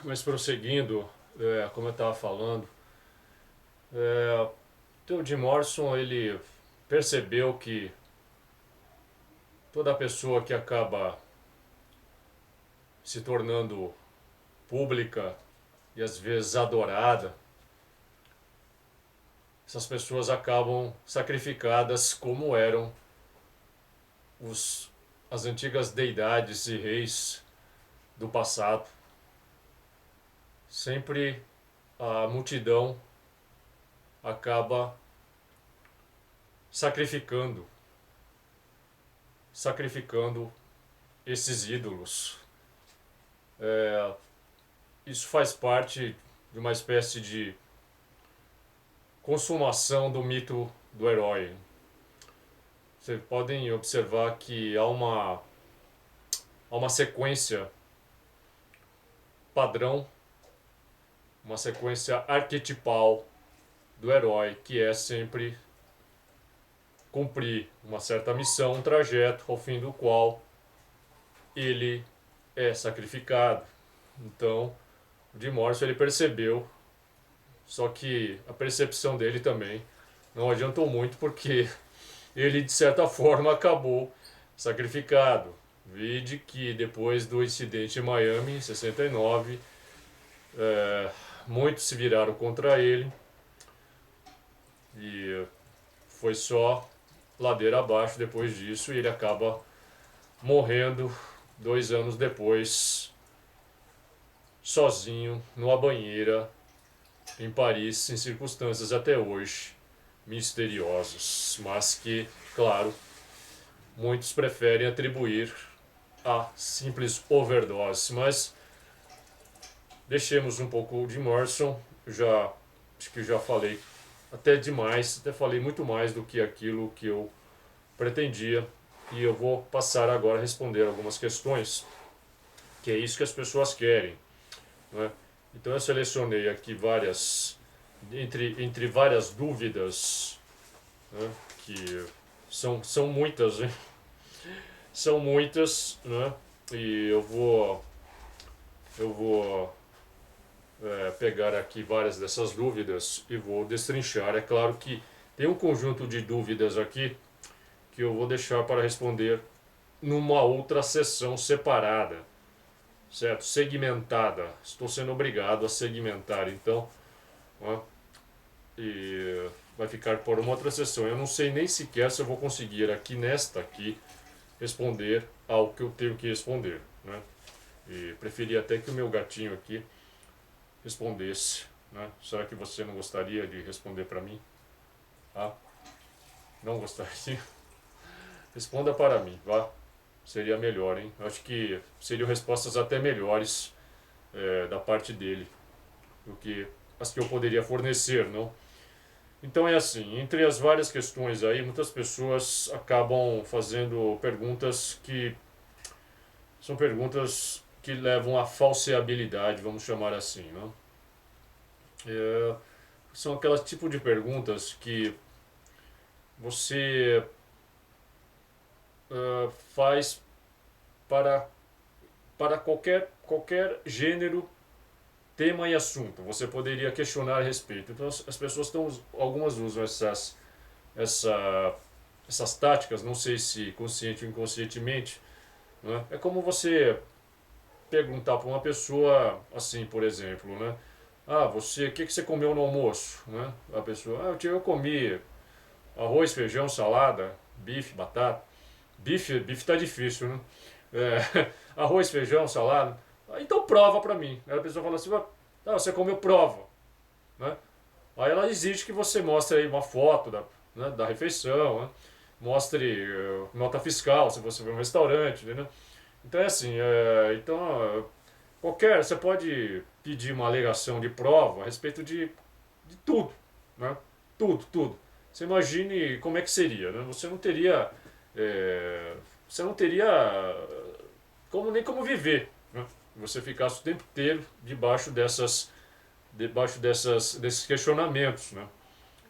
Mas prosseguindo, como eu estava falando, o Jim Morrison ele percebeu que toda pessoa que acaba se tornando pública e às vezes adorada, essas pessoas acabam sacrificadas como eram os, as antigas deidades e reis do passado. Sempre a multidão acaba sacrificando, sacrificando esses ídolos. Isso faz parte de uma espécie de consumação do mito do herói. Vocês podem observar que há uma sequência padrão, uma sequência arquetipal do herói, que é sempre cumprir uma certa missão, um trajeto, ao fim do qual ele é sacrificado. Então, o Jim Morrison ele percebeu, só que a percepção dele também não adiantou muito, porque ele de certa forma acabou sacrificado. Vide que depois do incidente em Miami, em 69, muitos se viraram contra ele e foi só ladeira abaixo depois disso, e ele acaba morrendo 2 anos depois, sozinho, numa banheira em Paris, em circunstâncias até hoje misteriosas, mas que, claro, muitos preferem atribuir a simples overdose. Mas deixemos um pouco de Morrison. Acho que já falei até demais, até falei muito mais do que aquilo que eu pretendia, e eu vou passar agora a responder algumas questões, que é isso que as pessoas querem, né? Então eu selecionei aqui várias, entre várias dúvidas, né, que são muitas, hein? São muitas, né? E eu vou pegar aqui várias dessas dúvidas e vou destrinchar. É claro que tem um conjunto de dúvidas aqui que eu vou deixar para responder numa outra sessão separada, certo? Segmentada. Estou sendo obrigado a segmentar, então, né? E vai ficar por uma outra sessão. Eu não sei nem sequer se eu vou conseguir aqui nesta aqui responder ao que eu tenho que responder, né? E preferi até que o meu gatinho aqui respondesse, né? Será que você não gostaria de responder para mim? Ah, não gostaria? Responda para mim, vá. Seria melhor, hein? Acho que seriam respostas até melhores da parte dele do que as que eu poderia fornecer, não? Então é assim, entre as várias questões aí, muitas pessoas acabam fazendo perguntas que são perguntas que levam à falseabilidade, vamos chamar assim, não? São aquelas tipo de perguntas que você faz para, para qualquer gênero, tema e assunto. Você poderia questionar a respeito. Então as pessoas estão, algumas usam essa, essas táticas, não sei se consciente ou inconscientemente, né? É como você perguntar para uma pessoa assim, por exemplo, né? Ah, o que você comeu no almoço, né? A pessoa, eu comi arroz, feijão, salada, bife, batata. Bife tá difícil, né? Arroz, feijão, salada. Então prova pra mim. Aí a pessoa fala assim, você comeu, prova, né? Aí ela exige que você mostre aí uma foto da refeição, né? Mostre nota fiscal se você for um restaurante, né? Então é assim, você pode pedir uma alegação de prova a respeito de tudo, né? Tudo. Você imagine como é que seria, né? É, você não teria nem como viver, né? Você ficasse o tempo inteiro desses questionamentos, né?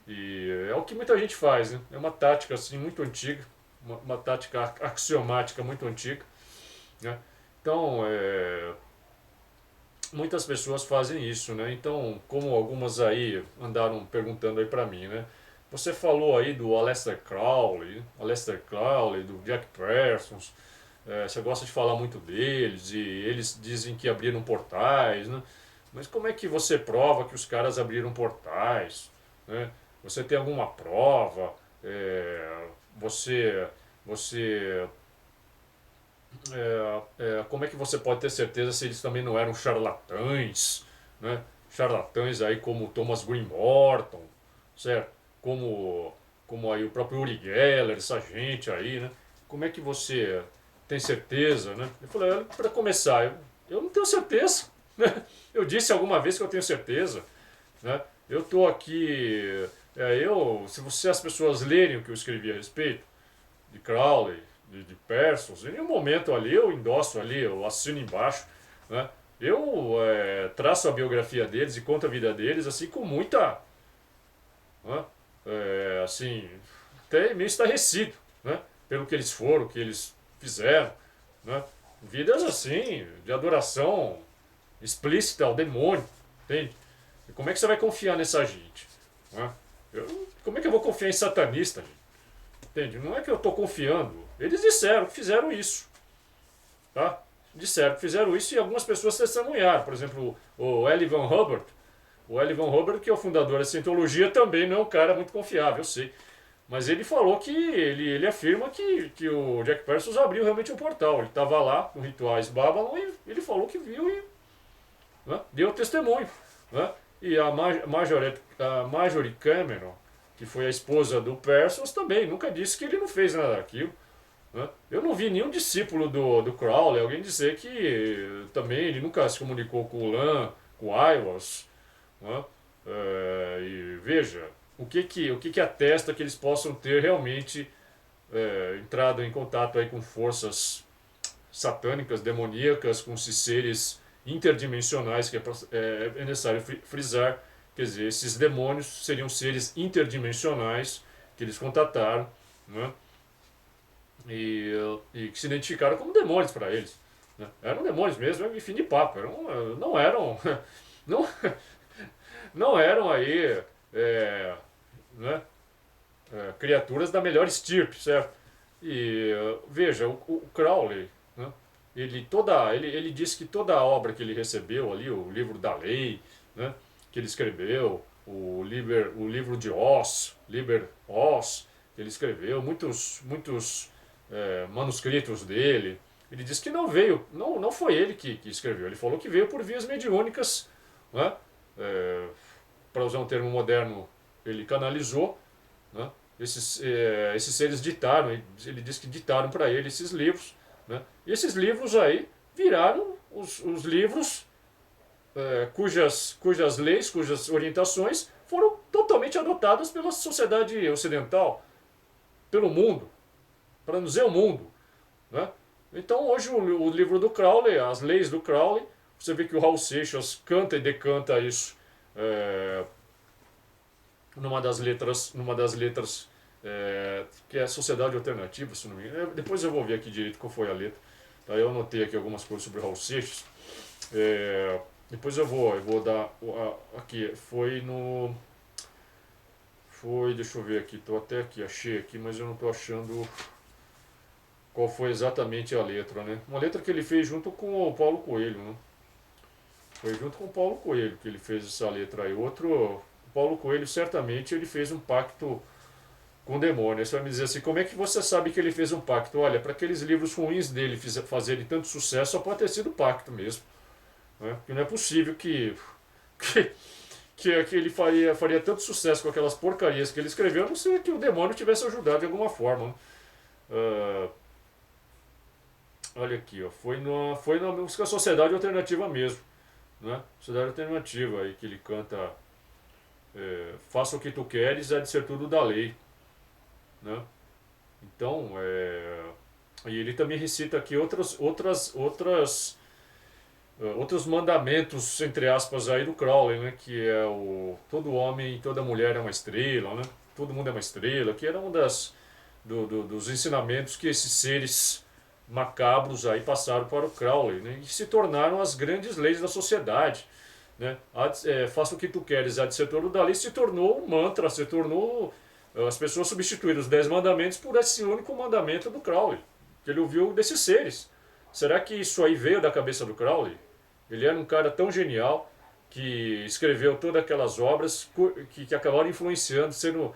E é o que muita gente faz, né? É uma tática assim muito antiga, uma tática axiomática muito antiga, né? Então, muitas pessoas fazem isso, né? Então, como algumas aí andaram perguntando aí pra mim, né? Você falou aí do Aleister Crowley, do Jack Parsons, você gosta de falar muito deles e eles dizem que abriram portais, né? Mas como é que você prova que os caras abriram portais, né? Você tem alguma prova? É, você, você como é que você pode ter certeza se eles também não eram charlatães, né? Charlatães aí como Thomas Green Morton, certo? Como, como aí o próprio Uri Geller, essa gente aí, né? Como é que você tem certeza, né? Eu falei, para começar, eu não tenho certeza, né? Eu disse alguma vez que eu tenho certeza, né? Eu estou aqui, se as pessoas lerem o que eu escrevi a respeito, de Crowley, de Parsons, em nenhum momento ali eu endosso ali, eu assino embaixo, né? Eu traço a biografia deles e conto a vida deles assim com muita, né? Assim, até meio estarrecido, né? Pelo que eles foram, o que eles fizeram, né? Vidas assim, de adoração explícita ao demônio, entende? E como é que você vai confiar nessa gente? Né? Como é que eu vou confiar em satanista, gente? Entende? Não é que eu estou confiando. Eles disseram que fizeram isso. Tá? Disseram que fizeram isso e algumas pessoas testemunharam. Por exemplo, o L. Van Hubbard. O L. Van Hubbard, que é o fundador da Cientologia, também não é um cara muito confiável, eu sei. Mas ele falou que ele afirma que o Jack Parsons abriu realmente um portal. Ele estava lá no Rituais Babylon e ele falou que viu e, né, deu testemunho. Né? E a Marjorie Cameron, que foi a esposa do Parsons, também nunca disse que ele não fez nada daquilo. Né? Eu não vi nenhum discípulo do Crowley, alguém dizer que também ele nunca se comunicou com o Lan, com o Aiwas. Né? E veja, o que atesta que eles possam ter realmente entrado em contato aí com forças satânicas, demoníacas, com esses seres interdimensionais, que é necessário frisar. Quer dizer, esses demônios seriam seres interdimensionais que eles contataram, né? e que se identificaram como demônios para eles. Né? Eram demônios mesmo, fim de papo. Não eram, não, não eram aí, né, criaturas da melhor estirpe, certo? E veja, o Crowley, né, ele disse que toda a obra que ele recebeu ali, o livro da lei, né, que ele escreveu, o livro de Oz, Liber Oz, que ele escreveu, muitos manuscritos dele. Ele disse que não veio, não foi ele que escreveu, ele falou que veio por vias mediúnicas, né, para usar um termo moderno, ele canalizou, né, esses seres ditaram, ele disse que ditaram para ele esses livros, né? E esses livros aí viraram os livros cujas leis, cujas orientações foram totalmente adotadas pela sociedade ocidental, pelo mundo, para nos dizer o mundo. Né? Então hoje o livro do Crowley, as leis do Crowley, você vê que o Raul Seixas canta e decanta isso numa das letras que é a Sociedade Alternativa, se não me engano. Depois eu vou ver aqui direito qual foi a letra. Tá? Eu anotei aqui algumas coisas sobre o Raul Seixas. Depois eu vou dar aqui. Deixa eu ver aqui, estou até aqui, achei aqui, mas eu não estou achando qual foi exatamente a letra, né? Uma letra que ele fez junto com o Paulo Coelho, né? Foi junto com o Paulo Coelho que ele fez essa letra aí. O Paulo Coelho certamente ele fez um pacto com o demônio. Aí você vai me dizer assim, como é que você sabe que ele fez um pacto? Olha, para aqueles livros ruins dele fazerem tanto sucesso, só pode ter sido pacto mesmo. Né? Porque não é possível que, que ele faria tanto sucesso com aquelas porcarias que ele escreveu, a não ser que o demônio tivesse ajudado de alguma forma. Né? Olha aqui, ó, foi na música Sociedade Alternativa mesmo. Né? Sociedade Alternativa aí que ele canta faça o que tu queres, é de ser tudo da lei. Né? Então, e ele também recita aqui outros mandamentos, entre aspas, aí do Crowley, né? Que é todo homem, toda mulher é uma estrela, né? Todo mundo é uma estrela, que era um dos ensinamentos que esses seres macabros aí passaram para o Crowley, né, e se tornaram as grandes leis da sociedade. Né? Faça o que tu queres, há de ser todo da lei, se tornou um mantra, se tornou. As pessoas substituíram os 10 mandamentos por esse único mandamento do Crowley, que ele ouviu desses seres. Será que isso aí veio da cabeça do Crowley? Ele era um cara tão genial que escreveu todas aquelas obras que acabaram influenciando, sendo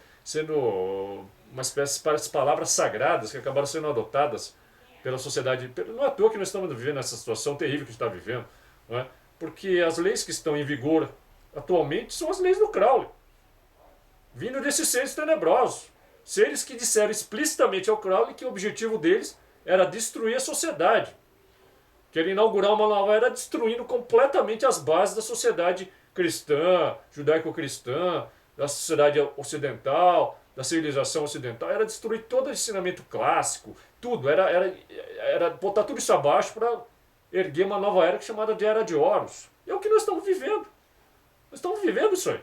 uma espécie de palavras sagradas que acabaram sendo adotadas pela sociedade. Não é à toa que nós estamos vivendo essa situação terrível que a gente está vivendo, não é? Porque as leis que estão em vigor atualmente são as leis do Crowley, vindo desses seres tenebrosos. Seres que disseram explicitamente ao Crowley que o objetivo deles era destruir a sociedade. Querem inaugurar uma nova era destruindo completamente as bases da sociedade cristã, judaico-cristã, da sociedade ocidental, da civilização ocidental. Era destruir todo o ensinamento clássico, tudo. Era botar tudo isso abaixo para erguer uma nova era chamada de Era de Horus. E é o que nós estamos vivendo. Nós estamos vivendo isso aí.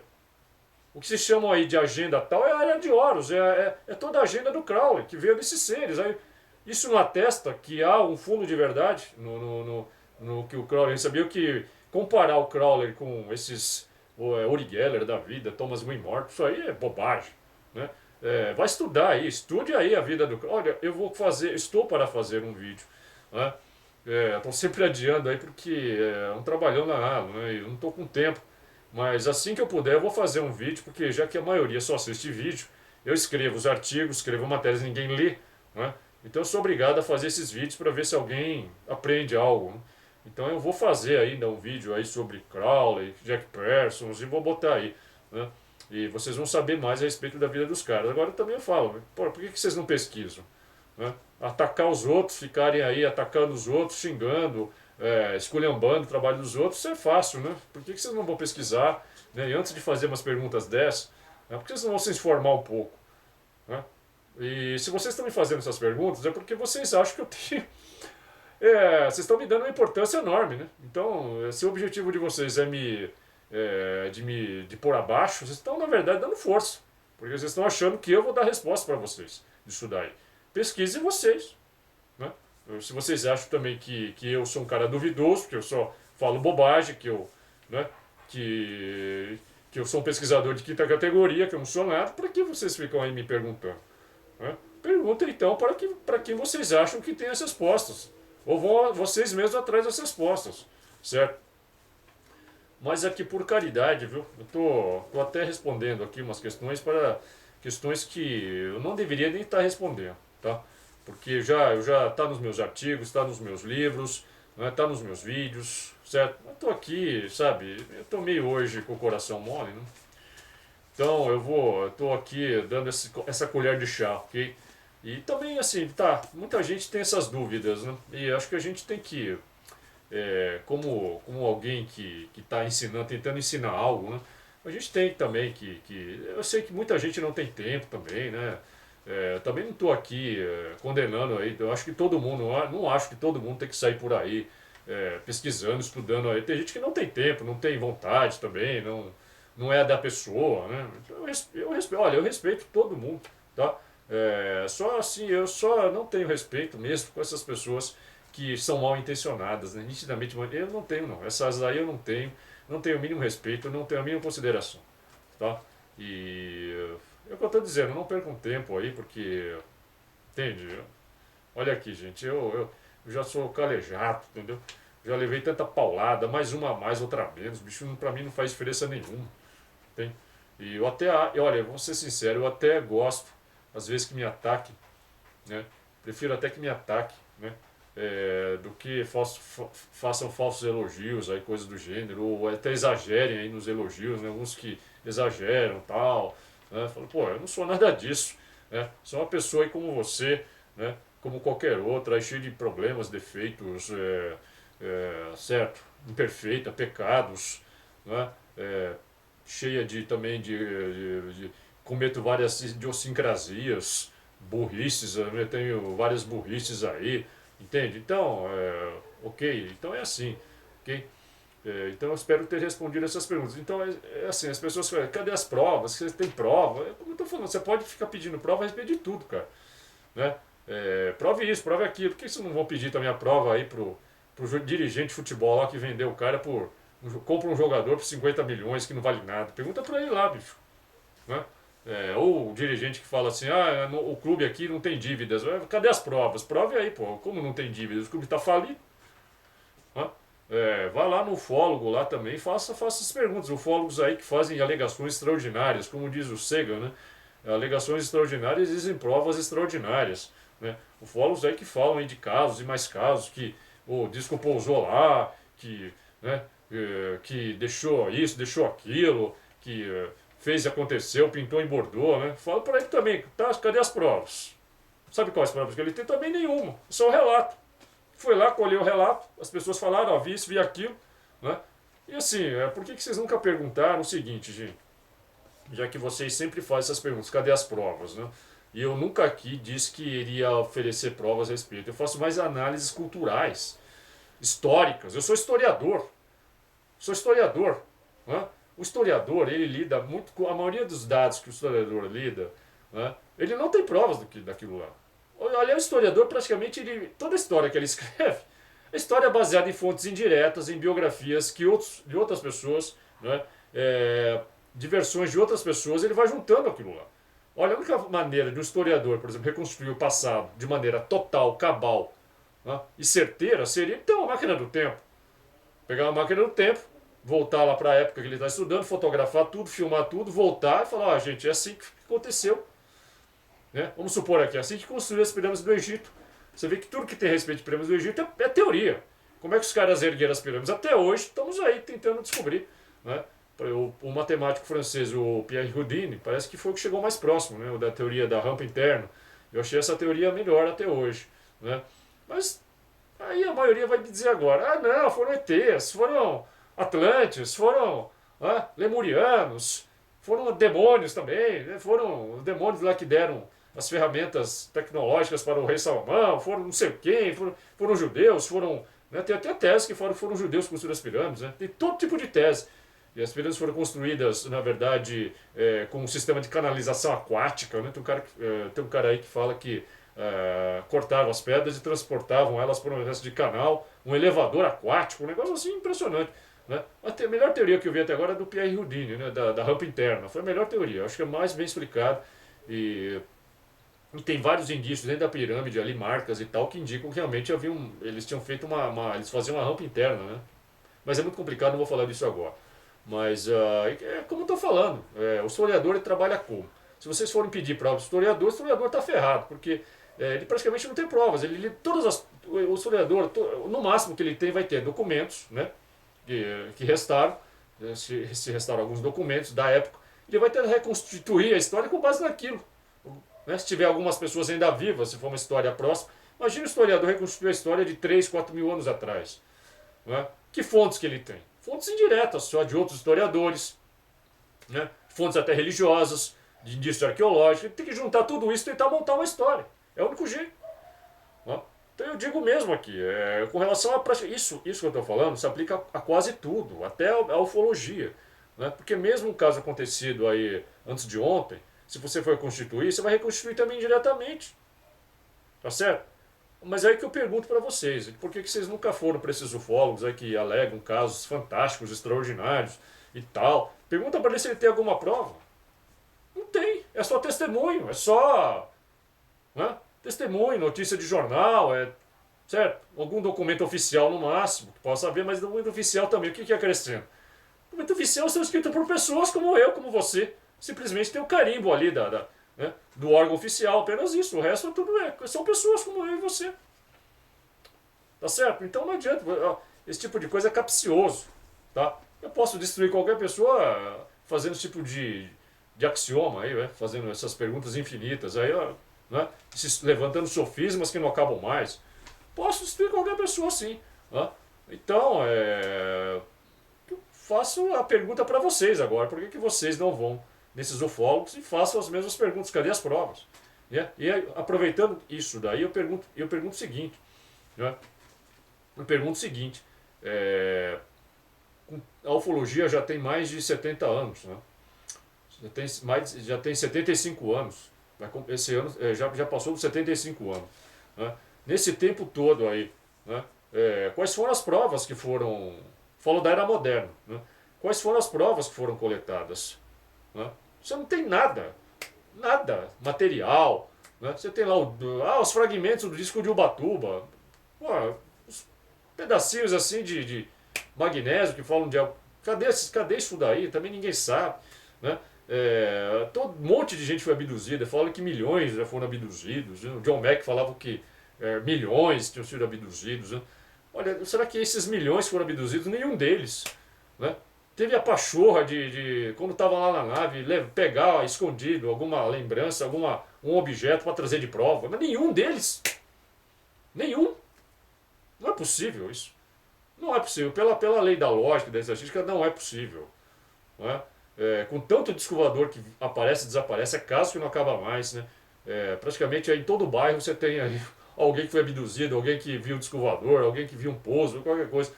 O que se chama aí de agenda tal é a Era de Horus, é toda a agenda do Crowley, que veio desses seres. Aí, isso não atesta que há um fundo de verdade no que o Crowley recebeu, que comparar o Crowley com esses Uri Geller da vida, Thomas Winmore, isso aí é bobagem. Né? Vai estudar aí, estude aí a vida do Crowley. Olha, estou para fazer um vídeo. Né? Estou sempre adiando aí porque é um trabalhão danado, né? Eu não estou com tempo. Mas assim que eu puder eu vou fazer um vídeo, porque já que a maioria só assiste vídeo, eu escrevo os artigos, escrevo matérias e ninguém lê. Né? Então eu sou obrigado a fazer esses vídeos para ver se alguém aprende algo. Né? Então eu vou fazer ainda um vídeo aí sobre Crowley, Jack Parsons e vou botar aí. Né? E vocês vão saber mais a respeito da vida dos caras. Agora eu também falo, por que vocês não pesquisam? Né? Atacar os outros, ficarem aí atacando os outros, xingando, esculhambando o trabalho dos outros, isso é fácil, né? Por que vocês não vão pesquisar? Né? E antes de fazer umas perguntas dessas, por que vocês não vão se informar um pouco? Né? E se vocês estão me fazendo essas perguntas, é porque vocês acham que eu tenho. Vocês estão me dando uma importância enorme, né? Então, se o objetivo de vocês de pôr abaixo, vocês estão, na verdade, dando força. Porque vocês estão achando que eu vou dar resposta para vocês disso daí. Pesquisem vocês. Né? Se vocês acham também que eu sou um cara duvidoso, que eu só falo bobagem, né, que eu sou um pesquisador de quinta categoria, que eu não sou nada, para que vocês ficam aí me perguntando? Né? Perguntem então para quem vocês acham que tem as respostas. Ou vão vocês mesmos atrás das respostas. Certo? Mas aqui por caridade, viu? Eu tô até respondendo aqui umas questões para questões que eu não deveria nem estar respondendo, tá? Porque já tá nos meus artigos, está nos meus livros, né? Tá nos meus vídeos, certo? Eu tô aqui, sabe? Eu tô meio hoje com o coração mole, né? Então eu tô aqui dando essa colher de chá, ok? E também assim, tá, muita gente tem essas dúvidas, né? E acho que a gente tem que, como alguém que está ensinando, tentando ensinar algo, né? A gente tem também eu sei que muita gente não tem tempo também, né? Também não estou aqui condenando aí, eu acho que todo mundo, não acho que todo mundo tem que sair por aí pesquisando, estudando aí. Tem gente que não tem tempo, não tem vontade também, não é da pessoa, né? Então, olha, eu respeito todo mundo, tá? Só assim, eu só não tenho respeito mesmo com essas pessoas que são mal intencionadas, né? Nitidamente, eu não tenho não, essas aí eu não tenho o mínimo respeito, não tenho a mínima consideração, tá? E é o que eu estou dizendo, não percam tempo aí, porque, entende? Olha aqui, gente, eu já sou calejado, entendeu? Já levei tanta paulada, mais uma a mais, outra a menos, bicho, pra mim não faz diferença nenhuma, tem? E eu até, olha, vou ser sincero, eu até gosto, às vezes que me ataquem, né? Prefiro até que me ataquem, né? Do que façam falsos elogios, aí, coisas do gênero, ou até exagerem aí nos elogios, né? Uns que exageram tal, né? Falo, pô, eu não sou nada disso, né? Sou uma pessoa aí como você, né? Como qualquer outra, aí cheio de problemas, defeitos, certo? Imperfeita, pecados, né? Cheia também de cometo várias idiosincrasias, burrices, eu tenho várias burrices aí, entende? Então, ok, então é assim, ok? Então eu espero ter respondido essas perguntas. Então é assim, as pessoas falam, cadê as provas? Você tem prova? Como eu estou falando, você pode ficar pedindo prova a respeito de tudo, cara. Né? Prove isso, prove aquilo. Por que vocês não vão pedir também a prova aí pro dirigente de futebol lá que vendeu o cara compra um jogador por 50 milhões que não vale nada? Pergunta pra ele lá, bicho. Né? Ou o dirigente que fala assim, o clube aqui não tem dívidas. Cadê as provas? Prove aí, pô. Como não tem dívidas? O clube tá falido. Né? Vá lá no ufólogo lá também, faça essas perguntas. Ufólogos aí que fazem alegações extraordinárias, como diz o Sagan, né? Alegações extraordinárias dizem provas extraordinárias. Né? Ufólogos aí que falam aí de casos e mais casos, que o disco pousou lá, que, né, que deixou isso, deixou aquilo, que fez e aconteceu, pintou e bordou. Né? Fala para ele também, tá, cadê as provas? Sabe quais provas que ele tem? Também nenhuma, só o relato. Foi lá, colheu o relato, as pessoas falaram, ó, vi isso, vi aquilo. Né? E assim, por que vocês nunca perguntaram o seguinte, gente? Já que vocês sempre fazem essas perguntas, cadê as provas, né? E eu nunca aqui disse que iria oferecer provas a respeito. Eu faço mais análises culturais, históricas. Eu sou historiador. Sou historiador. Né? O historiador, ele lida muito com a maioria dos dados que o historiador lida, né? Ele não tem provas daquilo lá. Olha, o historiador, praticamente, toda a história que ele escreve, é história baseada em fontes indiretas, em biografias de outras pessoas, né? De versões de outras pessoas, ele vai juntando aquilo lá. Olha, a única maneira de um historiador, por exemplo, reconstruir o passado de maneira total, cabal, né, e certeira seria ter uma máquina do tempo. Pegar uma máquina do tempo, voltar lá para a época que ele está estudando, fotografar tudo, filmar tudo, voltar e falar, gente, é assim que aconteceu. Né? Vamos supor aqui, é assim que construiu as pirâmides do Egito. Você vê que tudo que tem a respeito de pirâmides do Egito é teoria. Como é que os caras ergueram as pirâmides? Até hoje estamos aí tentando descobrir. Né? O matemático francês, o Pierre Houdin, parece que foi o que chegou mais próximo, né, da teoria da rampa interna. Eu achei essa teoria melhor até hoje. Né? Mas aí a maioria vai me dizer agora, não, foram ETs, foram Atlantes, foram lemurianos, foram demônios também, né? Foram os demônios lá que deram as ferramentas tecnológicas para o rei Salomão, foram não sei quem, foram judeus, foram... Né? Tem até tese que foram judeus que construíram as pirâmides. Né? Tem todo tipo de tese. E as pirâmides foram construídas, na verdade, com um sistema de canalização aquática. Né? Tem um cara aí que fala que cortavam as pedras e transportavam elas por um resto de canal, um elevador aquático, um negócio assim impressionante. Né? A melhor teoria que eu vi até agora é do Pierre Houdin, né? da rampa interna. Foi a melhor teoria, acho que é mais bem explicado. E tem vários indícios dentro da pirâmide ali, marcas e tal, que indicam que realmente eles tinham feito eles faziam uma rampa interna. Né? Mas é muito complicado, não vou falar disso agora. Mas é como eu estou falando, o historiador ele trabalha como? Se vocês forem pedir provas do historiador, o historiador está ferrado, porque ele praticamente não tem provas. O historiador, no máximo que ele tem, vai ter documentos, né, que restaram, se restaram alguns documentos da época, ele vai ter que reconstituir a história com base naquilo. Né, se tiver algumas pessoas ainda vivas, se for uma história próxima, imagina o historiador reconstruir a história de 3, 4 mil anos atrás. Né? Que fontes que ele tem? Fontes indiretas, só de outros historiadores, né? Fontes até religiosas, de indício arqueológico. Ele tem que juntar tudo isso e tentar montar uma história. É o único jeito. Né? Então eu digo mesmo aqui, com relação a isso que eu estou falando, se aplica a quase tudo, até a ufologia. Né? Porque mesmo um caso acontecido aí antes de ontem, se você for reconstituir, você vai reconstituir também indiretamente. Tá certo? Mas é aí que eu pergunto para vocês, por que vocês nunca foram para esses ufólogos aí que alegam casos fantásticos, extraordinários e tal? Pergunta para ele se ele tem alguma prova. Não tem, é só testemunho, é só testemunho, notícia de jornal, certo? Algum documento oficial no máximo, que possa haver, mas documento oficial também, o que acrescenta? Documento oficial são escritos por pessoas como eu, como você. Simplesmente tem o carimbo ali né, do órgão oficial, apenas isso. O resto tudo são pessoas como eu e você. Tá certo? Então não adianta. Esse tipo de coisa é capcioso. Tá? Eu posso destruir qualquer pessoa fazendo esse tipo de axioma aí, né, fazendo essas perguntas infinitas aí, né, levantando sofismas que não acabam mais. Posso destruir qualquer pessoa sim. Né? Então, faço a pergunta para vocês agora. Por que vocês não vão nesses ufólogos e façam as mesmas perguntas? Cadê as provas? Né? E aproveitando isso daí, eu pergunto o seguinte. Né? Eu pergunto o seguinte. A ufologia já tem mais de 70 anos. Né? Já tem 75 anos. Esse ano já passou dos 75 anos. né? Nesse tempo todo aí, né? Quais foram as provas que foram... Falo da era moderna, né? Quais foram as provas que foram coletadas? Né? Você não tem nada, nada material. Né? Você tem lá os fragmentos do disco de Ubatuba, pô, os pedacinhos assim de magnésio que falam de... Cadê isso daí? Também ninguém sabe. Né? Todo um monte de gente foi abduzida, falam que milhões já foram abduzidos. Né? O John Mack falava que milhões tinham sido abduzidos. Né? Olha, será que esses milhões foram abduzidos? Nenhum deles. Né? Teve a pachorra quando estava lá na nave, pegar escondido alguma lembrança, um objeto para trazer de prova. Mas nenhum deles. Nenhum. Não é possível isso. Não é possível. Pela lei da lógica, da estatística, não é possível. Não é? Com tanto disco voador que aparece e desaparece, é caso que não acaba mais. Né? Praticamente aí, em todo bairro você tem aí alguém que foi abduzido, alguém que viu o disco voador, alguém que viu um pouso, qualquer coisa.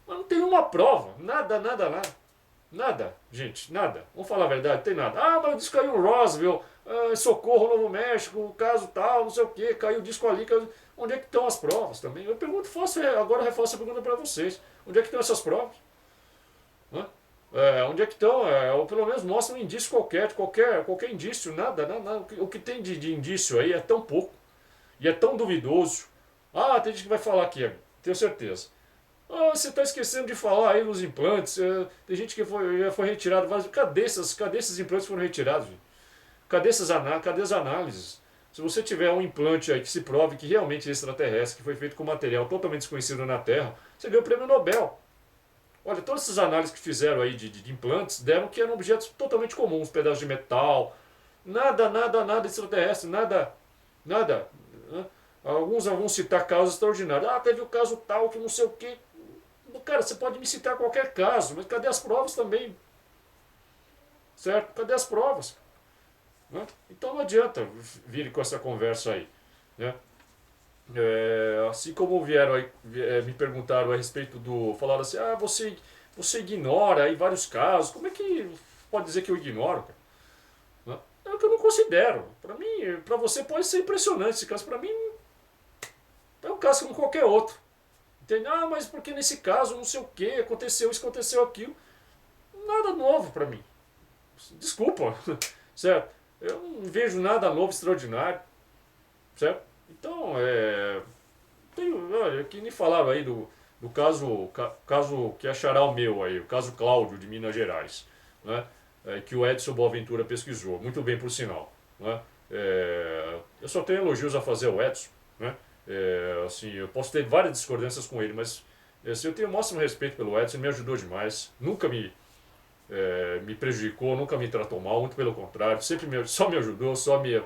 Mas não tem uma prova. Nada, nada, nada. Nada, gente, nada. Vamos falar a verdade, não tem nada. Ah, mas o disco caiu em Roswell, Socorro, Novo México, caso tal, não sei o que, caiu o disco ali. Onde é que estão as provas também? Eu pergunto, agora eu reforço a pergunta para vocês. Onde é que estão essas provas? Hã? Onde é que estão? Ou pelo menos mostra um indício qualquer, qualquer indício, nada, nada, nada. O que tem de indício aí é tão pouco. E é tão duvidoso. Ah, tem gente que vai falar aqui, tenho certeza. Ah, você está esquecendo de falar aí nos implantes. Tem gente que já foi retirado vários. Cadê esses implantes que foram retirados? Gente? Cadê as análises? Se você tiver um implante aí que se prove que realmente é extraterrestre, que foi feito com material totalmente desconhecido na Terra, você ganha o prêmio Nobel. Olha, todas essas análises que fizeram aí de implantes deram que eram objetos totalmente comuns, pedaços de metal, nada, nada, nada extraterrestre, nada, nada. Né? Alguns vão citar casos extraordinários. Ah, teve o caso tal que não sei o quê. Cara, você pode me citar qualquer caso, mas cadê as provas também? Certo? Cadê as provas? Né? Então não adianta vir com essa conversa aí. Né? Assim como vieram aí, me perguntaram a respeito falaram assim, você ignora aí vários casos. Como é que pode dizer que eu ignoro? Cara? Né? É o que eu não considero. Para mim, para você pode ser impressionante esse caso. Para mim, é um caso como qualquer outro. Entende? Ah, mas porque nesse caso, não sei o que, aconteceu isso, aconteceu aquilo. Nada novo para mim. Desculpa, certo? Eu não vejo nada novo, extraordinário, certo? Então, olha, que nem falaram aí do caso que achará o meu aí, o caso Cláudio de Minas Gerais, né? Que o Edson Boaventura pesquisou, muito bem por sinal, né? Eu só tenho elogios a fazer ao Edson, né? Assim, eu posso ter várias discordâncias com ele, mas assim, eu tenho o máximo respeito pelo Edson, ele me ajudou demais, nunca me prejudicou, nunca me tratou mal, muito pelo contrário, só me ajudou, só me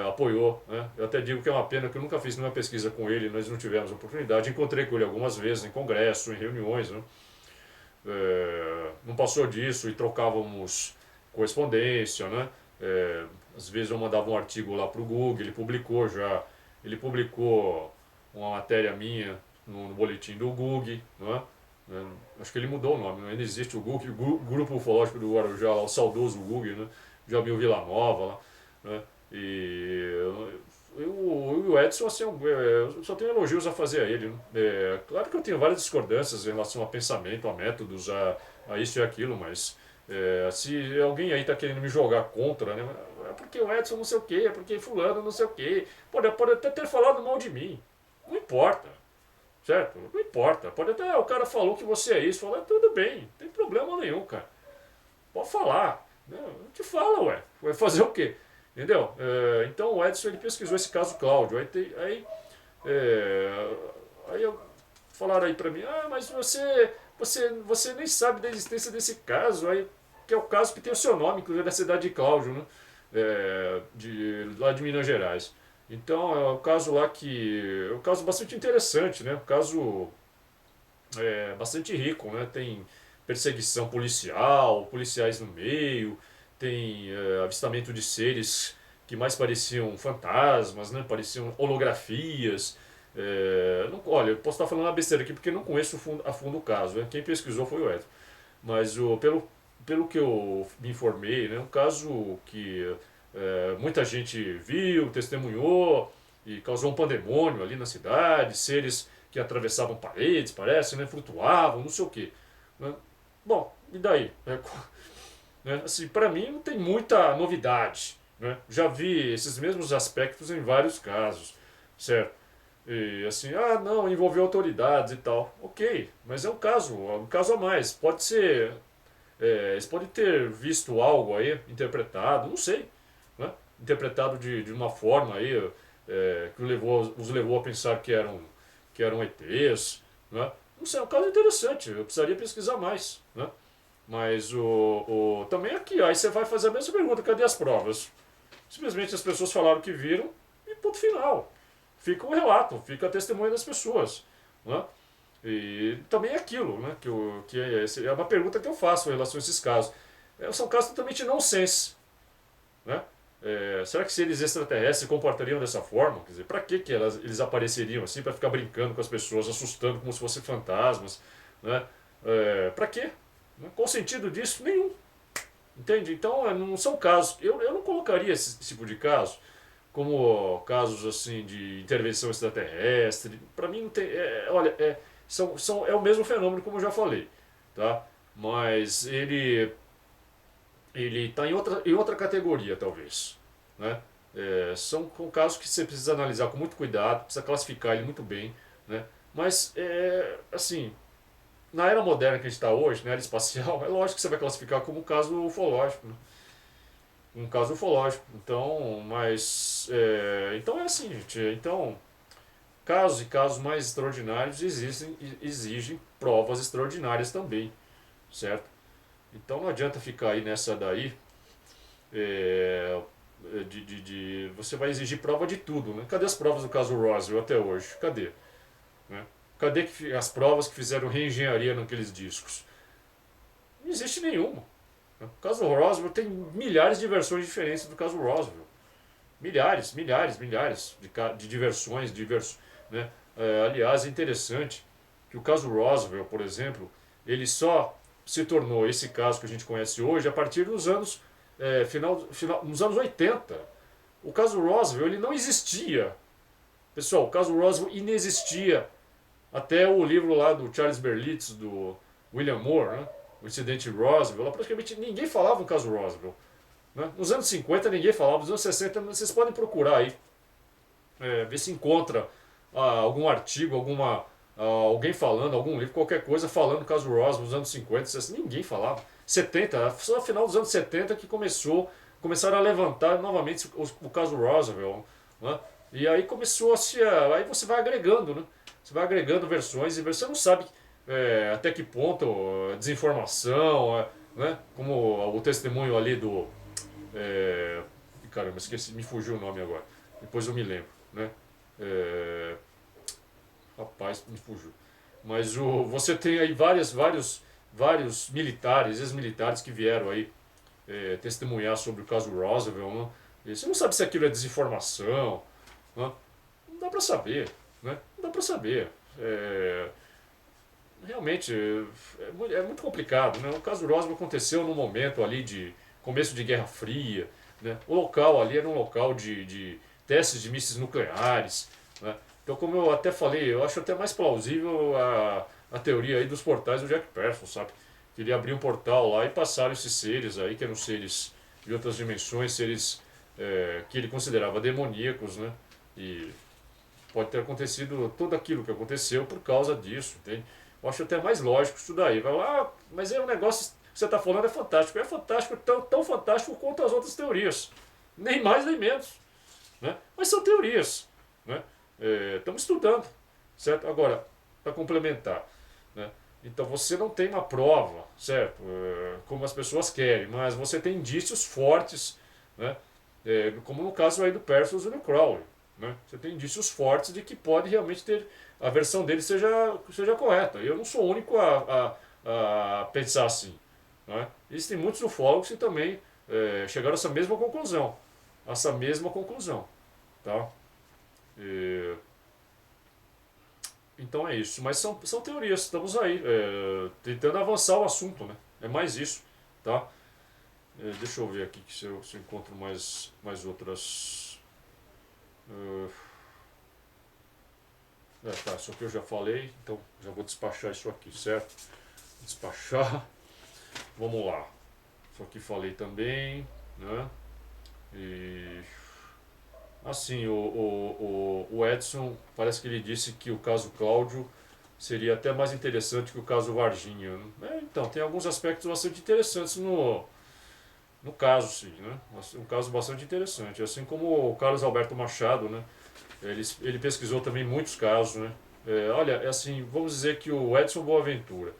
apoiou. Né? Eu até digo que é uma pena que eu nunca fiz nenhuma pesquisa com ele, nós não tivemos oportunidade. Encontrei com ele algumas vezes em congresso, em reuniões. Né? Não passou disso e trocávamos correspondência. Né? Às vezes eu mandava um artigo lá para o Google, ele publicou uma matéria minha no boletim do Google. Né? Acho que ele mudou o nome, ainda existe o Google, o Grupo Ufológico do Guarujá, o saudoso Google, né? Já viu Vila Nova lá. Né? E o Edson, assim, eu só tenho elogios a fazer a ele. Né? Claro que eu tenho várias discordâncias em relação a pensamento, a métodos, a isso e aquilo, mas se alguém aí está querendo me jogar contra, né? É porque o Edson não sei o quê, é porque fulano não sei o quê. Pode até ter falado mal de mim. Não importa. Certo? Não importa. Pode até o cara falou que você é isso. Fala, tudo bem, não tem problema nenhum, cara. Pode falar. Né? Não te fala, ué. Vai fazer o quê? Entendeu? Então o Edson ele pesquisou esse caso Cláudio. Aí falaram aí pra mim, mas você nem sabe da existência desse caso. Aí, que é o caso que tem o seu nome, inclusive da cidade de Cláudio, né? Lá de Minas Gerais. Então é um caso lá é um caso bastante interessante, né? Um caso bastante rico, né? Tem perseguição policial, policiais no meio, tem avistamento de seres que mais pareciam fantasmas, né? Pareciam holografias. Olha, eu posso estar falando uma besteira aqui porque eu não conheço a fundo o caso. Né? Quem pesquisou foi o Edson. Mas pelo que eu me informei, né? Um caso que muita gente viu, testemunhou e causou um pandemônio ali na cidade, seres que atravessavam paredes, parece, né, flutuavam, não sei o quê. Né? Bom, e daí? Né? Assim, para mim não tem muita novidade. Né? Já vi esses mesmos aspectos em vários casos, certo? E assim, ah, não, envolveu autoridades e tal. Ok, mas é um caso a mais. Pode ser, eles podem ter visto algo aí, interpretado, não sei, né? Interpretado de uma forma aí, que os levou a pensar que eram ETs, né? Não sei, é um caso interessante, eu precisaria pesquisar mais, né? Mas também aqui, aí você vai fazer a mesma pergunta, cadê as provas? Simplesmente as pessoas falaram que viram e ponto final. Fica um relato, fica a testemunha das pessoas. Né? E também é aquilo, né? É uma pergunta que eu faço em relação a esses casos. São casos totalmente nonsense. Né? Será que seres extraterrestres se comportariam dessa forma? Quer dizer, para que eles apareceriam assim? Para ficar brincando com as pessoas, assustando como se fossem fantasmas? Né? Para quê? Qual o sentido disso? Nenhum. Entende? Então, não são casos. Eu não colocaria esse tipo de caso como casos assim de intervenção extraterrestre. Para mim, não tem. Olha, é o mesmo fenômeno, como eu já falei. Tá? Mas ele está em outra categoria, talvez. Né? São casos que você precisa analisar com muito cuidado, precisa classificar ele muito bem. Né? Mas, assim, na era moderna que a gente está hoje, na era espacial, é lógico que você vai classificar como um caso ufológico. Né? Um caso ufológico. Então, então é assim, gente. Então, casos e casos mais extraordinários exigem provas extraordinárias também, certo? Então não adianta ficar aí nessa daí, é, você vai exigir prova de tudo, né? Cadê as provas do caso Roswell até hoje? Cadê? Né? Cadê as provas que fizeram reengenharia naqueles discos? Não existe nenhuma. Né? O caso Roswell tem milhares de versões diferentes do caso Roswell. Milhares, milhares, milhares de diversões, né? Aliás, é interessante que o caso Roswell, por exemplo, ele só se tornou esse caso que a gente conhece hoje a partir dos anos, nos anos 80. O caso Roswell ele não existia. Pessoal, o caso Roswell inexistia até o livro lá do Charles Berlitz, do William Moore, né? O incidente Roswell, lá praticamente ninguém falava no caso Roswell. Né? Nos anos 50 ninguém falava, nos anos 60 vocês podem procurar aí, ver se encontra algum artigo, alguém falando, algum livro, qualquer coisa falando do caso Roswell nos anos 50, 60, ninguém falava. 70, só no final dos anos 70 que começaram a levantar novamente o caso Roswell. Né? E aí começou aí você vai agregando, né? Você vai agregando versões e você não sabe até que ponto desinformação, né? Como o testemunho ali do caramba, esqueci, me fugiu o nome agora. Depois eu me lembro, né? É, rapaz, me fugiu. Mas você tem aí vários militares, ex-militares que vieram aí testemunhar sobre o caso Roosevelt. Né? E você não sabe se aquilo é desinformação. Né? Não dá para saber. Né? Não dá para saber. Realmente é muito complicado. Né? O caso Roswell aconteceu num momento ali de começo de Guerra Fria. Né? O local ali era um local de testes de mísseis nucleares. Né? Então, como eu até falei, eu acho até mais plausível a teoria aí dos portais do Jack Pearson, sabe? Que ele abriu um portal lá e passaram esses seres aí, que eram seres de outras dimensões, seres que ele considerava demoníacos, né? E pode ter acontecido tudo aquilo que aconteceu por causa disso, entende? Eu acho até mais lógico isso daí. Vai lá, mas é um negócio que você está falando é fantástico. É fantástico, tão fantástico quanto as outras teorias. Nem mais nem menos. Né? Mas são teorias. Né? Estamos estudando. Certo? Agora, para complementar. Né? Então você não tem uma prova, certo? Como as pessoas querem, mas você tem indícios fortes, né? Como no caso aí do Perseus e do Crowley. Né? Você tem indícios fortes de que pode realmente ter a versão dele seja correta. Eu não sou o único a pensar assim. Né? Existem muitos ufólogos que também chegaram a essa mesma conclusão. Essa mesma conclusão. Tá? E, então é isso. Mas são teorias. Estamos aí tentando avançar o assunto. Né? É mais isso. Tá? Deixa eu ver aqui se eu encontro mais outras. Tá, isso aqui eu já falei, então já vou despachar isso aqui, certo? Despachar, vamos lá. Isso aqui falei também, né? E assim, o Edson parece que ele disse que o caso Cláudio seria até mais interessante que o caso Varginha, né? Então, tem alguns aspectos bastante interessantes no caso, sim, né? Um caso bastante interessante. Assim como o Carlos Alberto Machado, né? Ele pesquisou também muitos casos, né? Olha, é assim, vamos dizer que o Edson Boaventura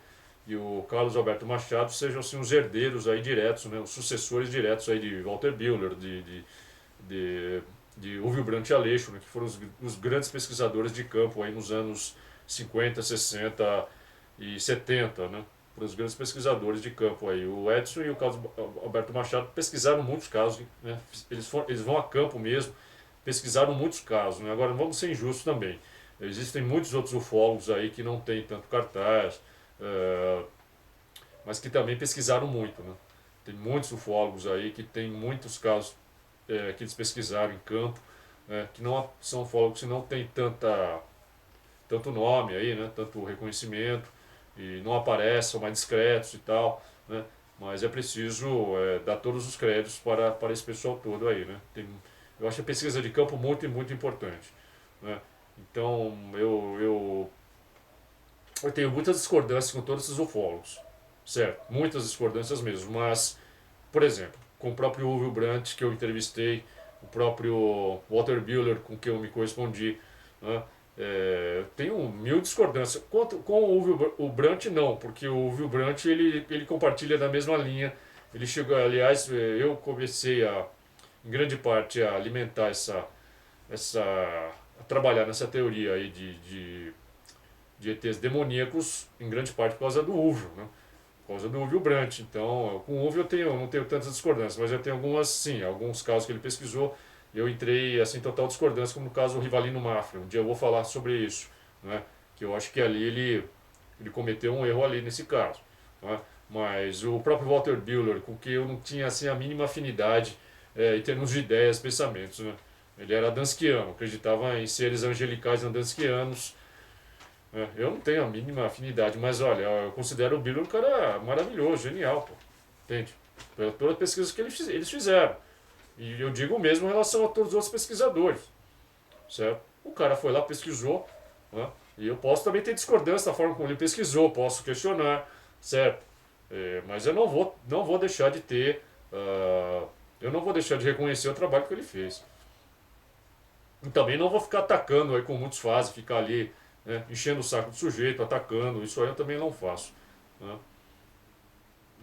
e o Carlos Alberto Machado sejam assim os herdeiros aí diretos, né? Os sucessores diretos aí de Walter Bühler, de, de Uwe Brandt Aleixo, né? Que foram os grandes pesquisadores de campo aí nos anos 50, 60 e 70, né? Foram os grandes pesquisadores de campo aí. O Edson e o Carlos Alberto Machado pesquisaram muitos casos, né? Eles vão a campo mesmo, pesquisaram muitos casos, né? Agora, não vamos ser injustos também. Existem muitos outros ufólogos aí que não têm tanto cartaz, mas que também pesquisaram muito, né? Tem muitos ufólogos aí que têm muitos casos que eles pesquisaram em campo, que não são ufólogos que não têm tanto nome aí, né? Tanto reconhecimento, e não aparecem, são mais discretos e tal, né? Mas é preciso dar todos os créditos para esse pessoal todo aí, né? Eu acho a pesquisa de campo muito importante, né? Então, eu tenho muitas discordâncias com todos esses ufólogos, certo? Muitas discordâncias mesmo, mas, por exemplo, com o próprio Uwe Brandt, que eu entrevistei, o próprio Walter Bühler, com quem eu me correspondi, né? Eu tenho mil discordâncias. Com o Brandt, não, porque o Uwe Brandt ele compartilha da mesma linha. Ele chegou, aliás, eu comecei em grande parte, a alimentar a trabalhar nessa teoria aí de ETs demoníacos, em grande parte por causa do Uwe, né? Por causa do Uwe Brandt. Então, com o Uwe eu não tenho tantas discordâncias, mas eu tenho algumas, sim, alguns casos que ele pesquisou, eu entrei assim, em total discordância, como no caso do Rivalino Mafra. Um dia eu vou falar sobre isso, né? Que eu acho que ali ele cometeu um erro ali nesse caso, né? Mas o próprio Walter Bühler, com quem eu não tinha assim, a mínima afinidade em termos de ideias, pensamentos, né? Ele era danskiano, acreditava em seres angelicais andanskianos. Eu não tenho a mínima afinidade, mas olha, eu considero o Bühler um cara maravilhoso, genial, pô. Entende? Pela todas as pesquisas que eles fizeram. E eu digo o mesmo em relação a todos os outros pesquisadores, certo? O cara foi lá, pesquisou, né? E eu posso também ter discordância da forma como ele pesquisou, posso questionar, certo? Mas eu não vou deixar de ter, eu não vou deixar de reconhecer o trabalho que ele fez. E também não vou ficar atacando aí como muitos fazem, ficar ali, né, enchendo o saco do sujeito, atacando, isso aí eu também não faço, né?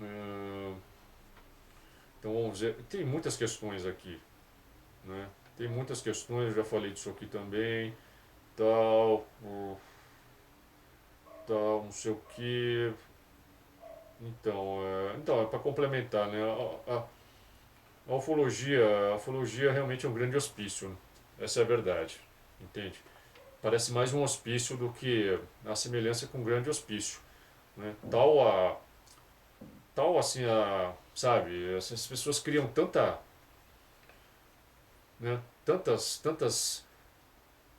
É, Então vamos dizer, tem muitas questões aqui, né? Tem muitas questões, eu já falei disso aqui também, tal, tal, não sei o que. Então é para complementar, né? A ufologia realmente é um grande hospício, né? Essa é a verdade, entende? Parece mais um hospício do que a semelhança com um grande hospício, né? Tal assim, sabe, essas pessoas criam tantas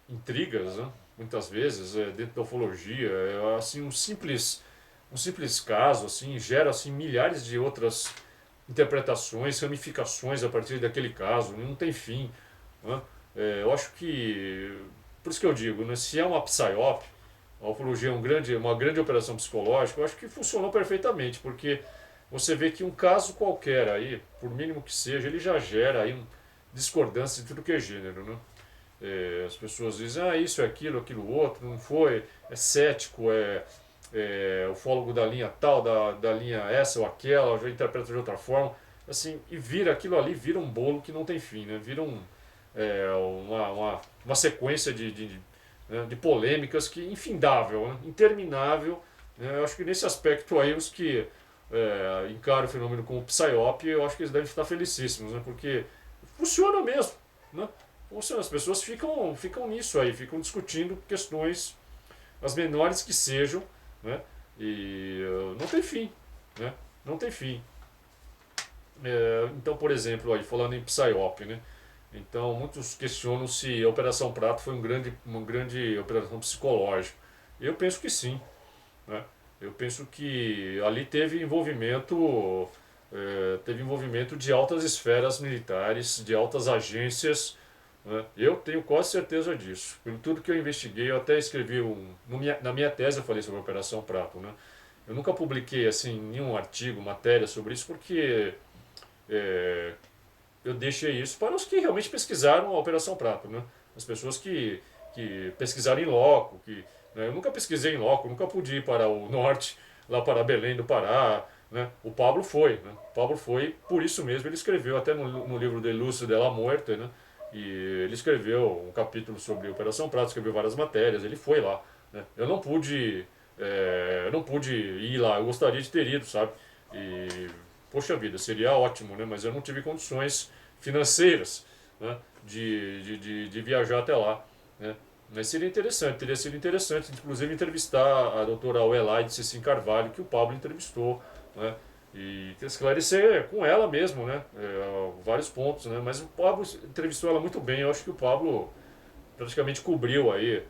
intrigas, né? Muitas vezes, dentro da ufologia, assim, um simples caso, assim, gera, assim, milhares de outras interpretações, ramificações a partir daquele caso, não tem fim, né? Eu acho que, por isso que eu digo, né, se é uma psyop, a ufologia é uma grande operação psicológica, eu acho que funcionou perfeitamente, porque você vê que um caso qualquer aí, por mínimo que seja, ele já gera aí discordância de tudo que é gênero, né? As pessoas dizem, isso é aquilo outro, não foi, é cético, é ufólogo da linha tal, da linha essa ou aquela, já interpreta de outra forma, assim, e vira aquilo ali, vira um bolo que não tem fim, né? Vira uma sequência né, de polêmicas que infindável, né? Interminável, né? Eu acho que nesse aspecto aí os que encaram o fenômeno como psyop, eu acho que eles devem estar felicíssimos, né? Porque funciona mesmo, né? Funciona, as pessoas ficam nisso aí, ficam discutindo questões as menores que sejam, né? E não tem fim, né? Não tem fim. Então, por exemplo, aí, falando em psyop, né? Então, muitos questionam se a Operação Prato foi uma grande operação psicológica. Eu penso que sim, né? Eu penso que ali teve envolvimento de altas esferas militares, de altas agências, né? Eu tenho quase certeza disso. Pelo tudo que eu investiguei, eu até escrevi na minha tese eu falei sobre a Operação Prato, né? Eu nunca publiquei assim nenhum artigo, matéria sobre isso, porque é, eu deixei isso para os que realmente pesquisaram a Operação Prato, né? As pessoas que pesquisaram em loco, né? Eu nunca pesquisei em loco, nunca pude ir para o norte, lá para Belém do Pará, né? O Pablo foi, né? O Pablo foi, por isso mesmo ele escreveu até no livro de Lúcio de la Muerte, né? E ele escreveu um capítulo sobre a Operação Prato, escreveu várias matérias, ele foi lá, né? Eu não pude ir lá, eu gostaria de ter ido, sabe? E poxa vida, seria ótimo, né? Mas eu não tive condições financeiras, né? De viajar até lá, né? Mas seria interessante, teria sido interessante, inclusive, entrevistar a doutora Auelaide Cecim Carvalho, que o Pablo entrevistou, né? E esclarecer com ela mesmo, né? Vários pontos, né? Mas o Pablo entrevistou ela muito bem, eu acho que o Pablo praticamente cobriu aí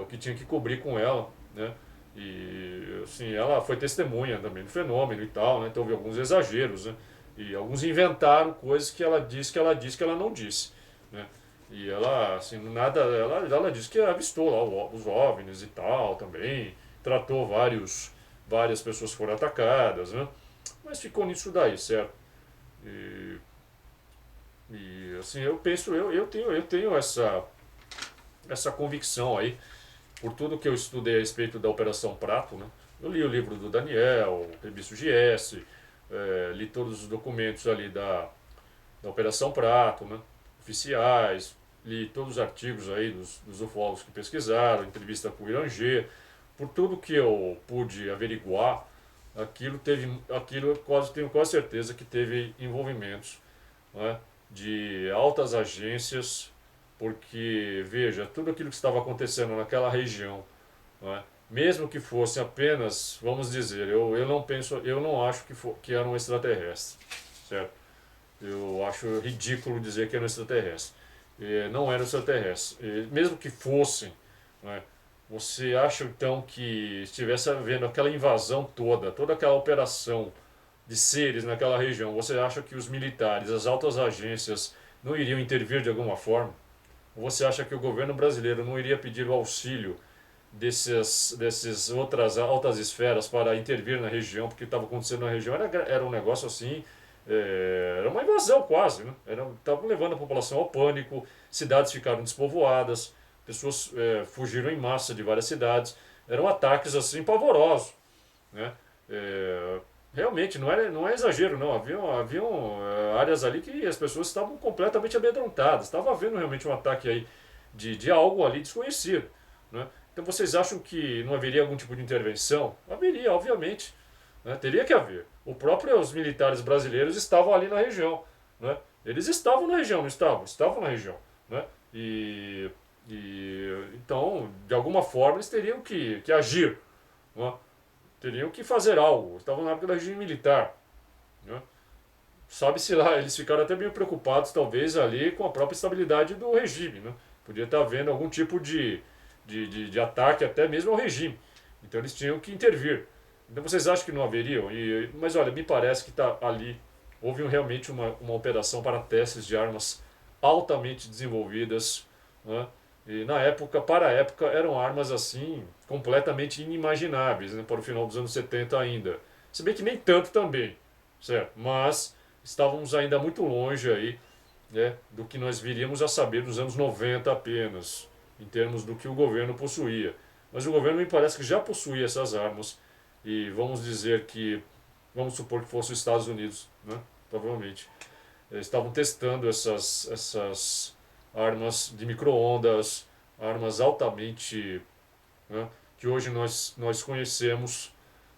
o que tinha que cobrir com ela, né? E assim, ela foi testemunha também do fenômeno e tal, né? Então houve alguns exageros, né? E alguns inventaram coisas que ela não disse, né? E ela, assim, nada, ela disse que avistou lá os OVNIs e tal também, tratou várias pessoas que foram atacadas, né? Mas ficou nisso daí, certo? E, e assim, eu penso, eu tenho essa convicção aí, por tudo que eu estudei a respeito da Operação Prato, né? Eu li o livro do Daniel, Rebisso GS, li todos os documentos ali da Operação Prato, né? Oficiais, li todos os artigos aí dos ufólogos que pesquisaram, entrevista com o Iranger, por tudo que eu pude averiguar, aquilo eu tenho quase certeza que teve envolvimentos, né, de altas agências, porque, veja, tudo aquilo que estava acontecendo naquela região, né, mesmo que fosse apenas, vamos dizer, eu não acho que eram extraterrestres, certo? Eu acho ridículo dizer que eram extraterrestres. Não eram extraterrestres. Mesmo que fossem, né, você acha então que estivesse havendo aquela invasão toda aquela operação de seres naquela região, você acha que os militares, as altas agências não iriam intervir de alguma forma? Ou você acha que o governo brasileiro não iria pedir o auxílio desses outras altas esferas para intervir na região, porque estava acontecendo na região? Era um negócio assim, era uma invasão quase, né? Estavam levando a população ao pânico, cidades ficaram despovoadas, pessoas fugiram em massa de várias cidades, eram ataques assim pavorosos, né? É, realmente, não é exagero, não. Haviam áreas ali que as pessoas estavam completamente amedrontadas. Estava havendo realmente um ataque aí de algo ali desconhecido, né? Então vocês acham que não haveria algum tipo de intervenção? Haveria, obviamente, né? Teria que haver. Os militares brasileiros estavam ali na região, né? Eles estavam na região, não estavam? Estavam na região, né? Então, de alguma forma, eles teriam que agir, né? Teriam que fazer algo. Estavam na época da regime militar, né? Sabe-se lá, eles ficaram até meio preocupados, talvez, ali com a própria estabilidade do regime, né? Podia estar havendo algum tipo de ataque até mesmo ao regime. Então eles tinham que intervir. Então vocês acham que não haveriam? Mas olha, me parece que tá ali houve realmente uma operação para testes de armas altamente desenvolvidas, né? E na época, para a época, eram armas assim completamente inimagináveis, né, para o final dos anos 70 ainda. Se bem que nem tanto também, certo? Mas estávamos ainda muito longe aí, né, do que nós viríamos a saber nos anos 90 apenas, em termos do que o governo possuía. Mas o governo me parece que já possuía essas armas e vamos supor que fosse os Estados Unidos, né? Provavelmente. Eles estavam testando essas armas de micro-ondas, armas altamente, né, que hoje nós conhecemos,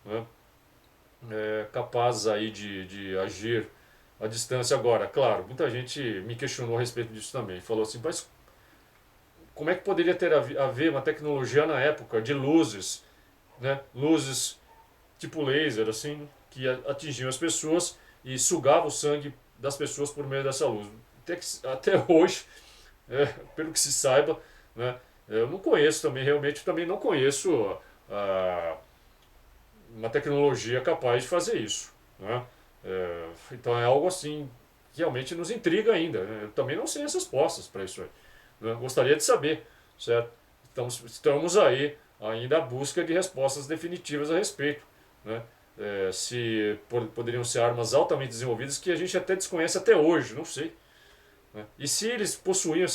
né, capazes aí de agir à distância. Agora, claro, muita gente me questionou a respeito disso também. Falou assim, mas como é que poderia haver uma tecnologia na época de luzes, né, luzes tipo laser, assim, que atingiam as pessoas e sugava o sangue das pessoas por meio dessa luz? até hoje, pelo que se saiba, né, eu não conheço também, realmente também não conheço uma tecnologia capaz de fazer isso. Né? Então é algo assim que realmente nos intriga ainda. Né? Eu também não sei as respostas para isso aí. Né? Gostaria de saber, certo? Então estamos aí ainda à busca de respostas definitivas a respeito. Né? Se poderiam ser armas altamente desenvolvidas que a gente até desconhece até hoje, não sei. Né? E se eles possuíam